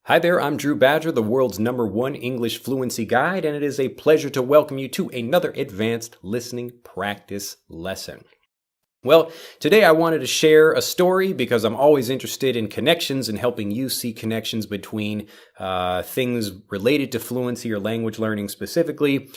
Hi there, I'm Drew Badger, the world's #1 English fluency guide, and it is a pleasure to welcome you to another advanced listening practice lesson. Well, today I wanted to share a story because I'm always interested in connections and helping you see connections between things related to fluency or language learning specifically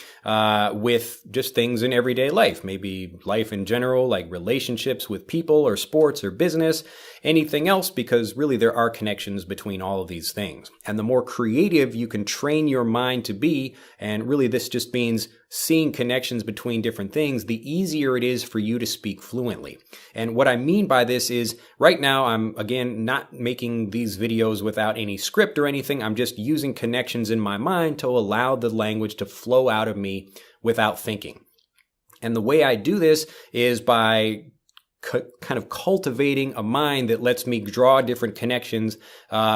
with just things in everyday life, maybe life in general, like relationships with people or sports or business, anything else, because really there are connections between all of these things. And the more creative you can train your mind to be, and really this just means seeing connections between different things, the easier it is for you to speak fluently. And what I mean by this is right now I'm, again, not making these videos without any script or anything. I'm just using connections in my mind to allow the language to flow out of me without thinking. And the way I do this is by kind of cultivating a mind that lets me draw different connections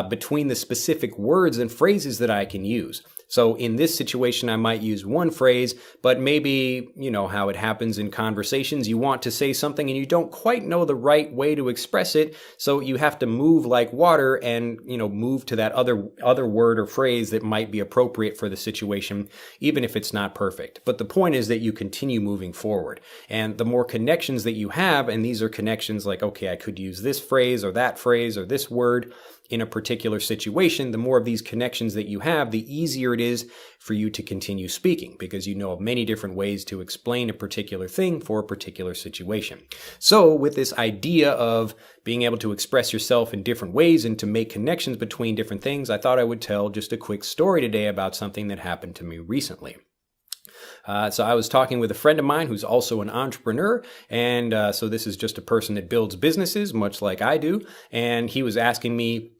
between the specific words and phrases that I can use. So in this situation, I might use one phrase, but maybe, you know how it happens in conversations, you want to say something and you don't quite know the right way to express it, so you have to move like water and, move to that other word or phrase that might be appropriate for the situation, even if it's not perfect. But the point is that you continue moving forward. And the more connections that you have, and these are connections like, okay, I could use this phrase or this word in a particular situation, the more of these connections that you have, the easier it is for you to continue speaking because you know of many different ways to explain a particular thing for a particular situation. So with this idea of being able to express yourself in different ways and to make connections between different things, I thought I would tell just a quick story today about something that happened to me recently. So I was talking with a friend of mine who's also an entrepreneur, and so this is just a person that builds businesses, much like I do, and he was asking me,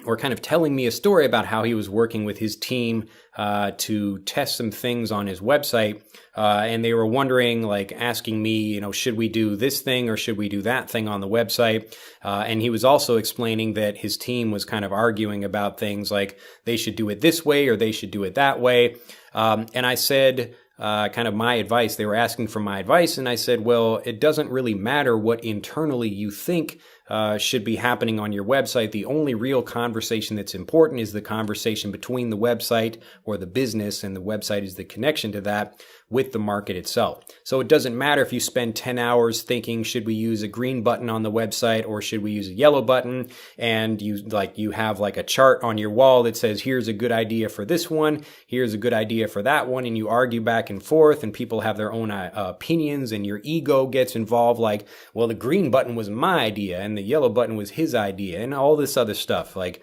or kind of telling me a story about how he was working with his team to test some things on his website, and they were wondering, like asking me, should we do this thing or should we do that thing on the website? And he was also explaining that his team was kind of arguing about things like they should do it this way or they should do it that way. And I said, kind of my advice, they were asking for my advice, and I said, well, it doesn't really matter what internally you think should be happening on your website. The only real conversation that's important is the conversation between the website or the business, and the website is the connection to that with the market itself. So it doesn't matter if you spend 10 hours thinking, should we use a green button on the website or should we use a yellow button? And you have like a chart on your wall that says, here's a good idea for this one, here's a good idea for that one, and you argue back and forth, and people have their own opinions, and your ego gets involved, like, well, the green button was my idea and the yellow button was his idea, and all this other stuff. Like,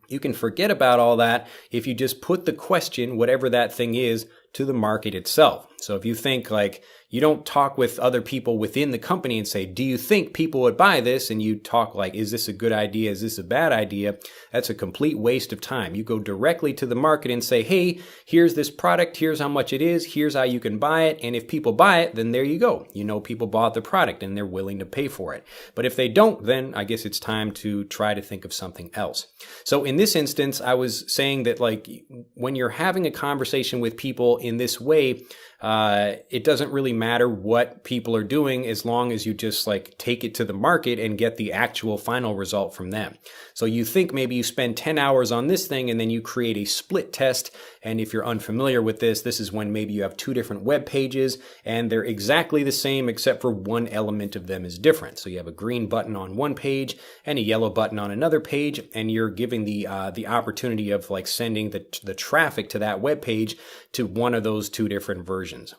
you can forget about all that if you just put the question, whatever that thing is, to the market itself. So if you think like, you don't talk with other people within the company and say, do you think people would buy this? And you talk like, is this a good idea? Is this a bad idea? That's a complete waste of time. You go directly to the market and say, hey, here's this product. Here's how much it is. Here's how you can buy it. And if people buy it, then there you go. People bought the product and they're willing to pay for it. But if they don't, then I guess it's time to try to think of something else. So in this instance, I was saying that like when you're having a conversation with people in this way, it doesn't really matter what people are doing as long as you just like take it to the market and get the actual final result from them. So you think maybe you spend 10 hours on this thing and then you create a split test. And if you're unfamiliar with this, this is when maybe you have two different web pages and they're exactly the same except for one element of them is different. So you have a green button on one page and a yellow button on another page, and you're giving the opportunity of like sending the traffic to that web page to one of those two different versions.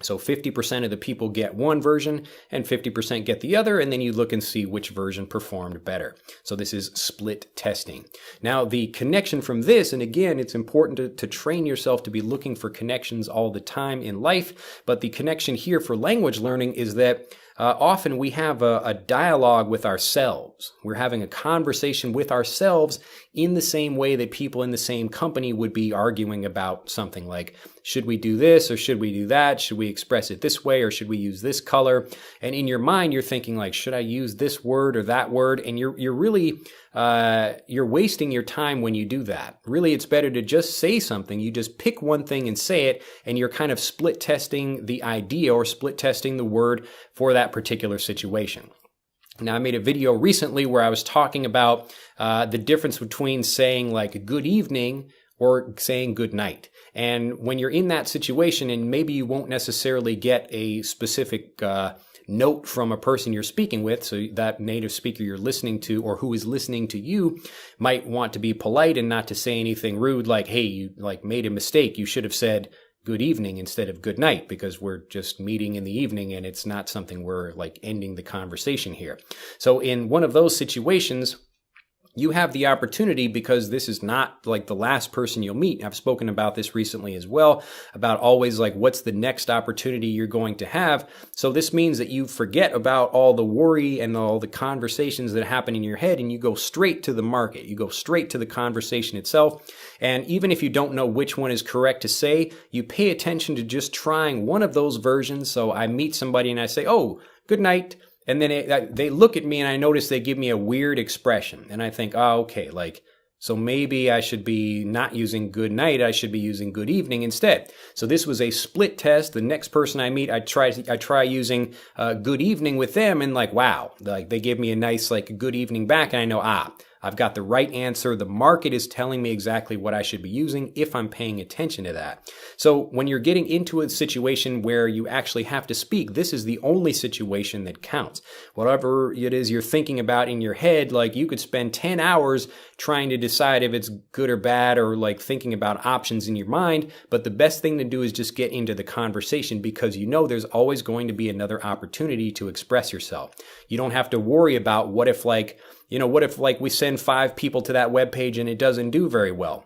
So 50% of the people get one version and 50% get the other, and then you look and see which version performed better. So this is split testing. Now the connection from this, and again, it's important to train yourself to be looking for connections all the time in life, but the connection here for language learning is that often we have a dialogue with ourselves. We're having a conversation with ourselves in the same way that people in the same company would be arguing about something like, should we do this or should we do that? Should we express it this way or should we use this color? And in your mind, you're thinking like, should I use this word or that word? And you're really, you're wasting your time when you do that. Really, it's better to just say something. You just pick one thing and say it, and you're kind of split testing the idea or split testing the word for that particular situation. Now, I made a video recently where I was talking about the difference between saying like good evening or saying good night. And when you're in that situation, and maybe you won't necessarily get a specific note from a person you're speaking with, so that native speaker you're listening to or who is listening to you might want to be polite and not to say anything rude like, hey, you like made a mistake. You should have said good evening instead of good night, because we're just meeting in the evening and it's not something we're like ending the conversation here. So in one of those situations, you have the opportunity, because this is not like the last person you'll meet. I've spoken about this recently as well, about always like what's the next opportunity you're going to have. So this means that you forget about all the worry and all the conversations that happen in your head, and you go straight to the market. You go straight to the conversation itself. And even if you don't know which one is correct to say, you pay attention to just trying one of those versions. So I meet somebody and I say, oh, good night. And then they look at me and I notice they give me a weird expression. And I think, oh, okay, like, so maybe I should be not using good night. I should be using good evening instead. So this was a split test. The next person I meet, I try using good evening with them, and like, wow, like they give me a nice like good evening back. And I know, I've got the right answer. The market is telling me exactly what I should be using if I'm paying attention to that. So when you're getting into a situation where you actually have to speak, this is the only situation that counts. Whatever it is you're thinking about in your head, like you could spend 10 hours trying to decide if it's good or bad, or like thinking about options in your mind. But the best thing to do is just get into the conversation, because you know there's always going to be another opportunity to express yourself. You don't have to worry about what if we send 5 people to that web page and it doesn't do very well,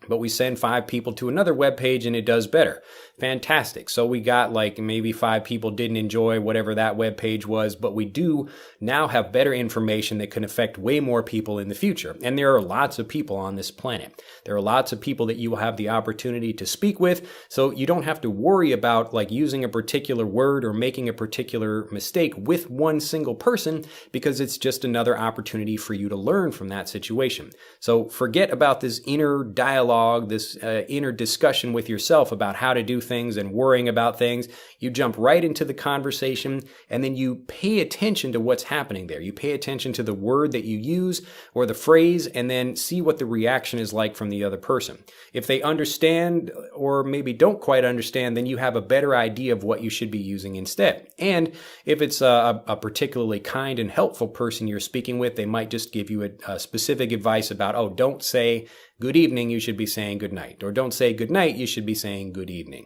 but we send 5 people to another web page and it does better. Fantastic. So we got like maybe 5 people didn't enjoy whatever that web page was, but we do now have better information that can affect way more people in the future. And there are lots of people on this planet. There are lots of people that you will have the opportunity to speak with. So you don't have to worry about like using a particular word or making a particular mistake with one single person, because it's just another opportunity for you to learn from that situation. So forget about this inner dialogue, this inner discussion with yourself about how to do things and worrying about things. You jump right into the conversation, and then you pay attention to what's happening there. You pay attention to the word that you use or the phrase, and then see what the reaction is like from the other person. If they understand or maybe don't quite understand, then you have a better idea of what you should be using instead. And if it's a particularly kind and helpful person you're speaking with, they might just give you a specific advice about, oh, don't say good evening, you should be saying good night. Or don't say good night, you should be saying good evening.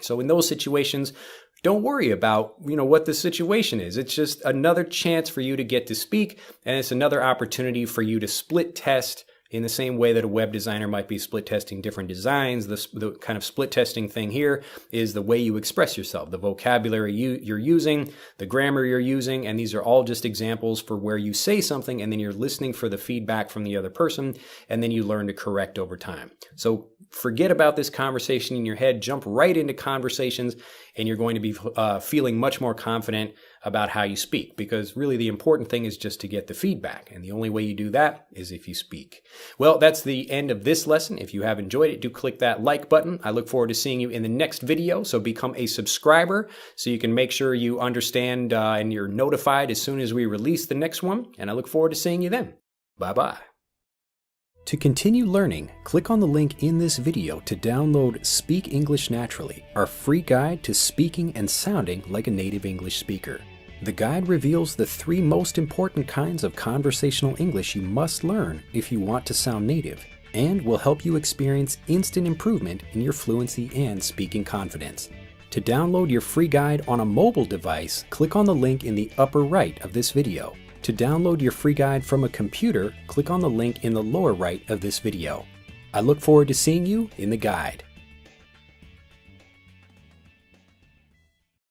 So in those situations, don't worry about, what the situation is. It's just another chance for you to get to speak, and it's another opportunity for you to split test in the same way that a web designer might be split testing different designs. The kind of split testing thing here is the way you express yourself, the vocabulary you're using, the grammar you're using, and these are all just examples for where you say something and then you're listening for the feedback from the other person, and then you learn to correct over time. So forget about this conversation in your head, jump right into conversations, and you're going to be feeling much more confident about how you speak, because really the important thing is just to get the feedback. And the only way you do that is if you speak. Well, that's the end of this lesson. If you have enjoyed it, do click that like button. I look forward to seeing you in the next video. So become a subscriber so you can make sure you understand and you're notified as soon as we release the next one. And I look forward to seeing you then. Bye-bye. To continue learning, click on the link in this video to download Speak English Naturally, our free guide to speaking and sounding like a native English speaker. The guide reveals the 3 most important kinds of conversational English you must learn if you want to sound native, and will help you experience instant improvement in your fluency and speaking confidence. To download your free guide on a mobile device, click on the link in the upper right of this video. To download your free guide from a computer, click on the link in the lower right of this video. I look forward to seeing you in the guide.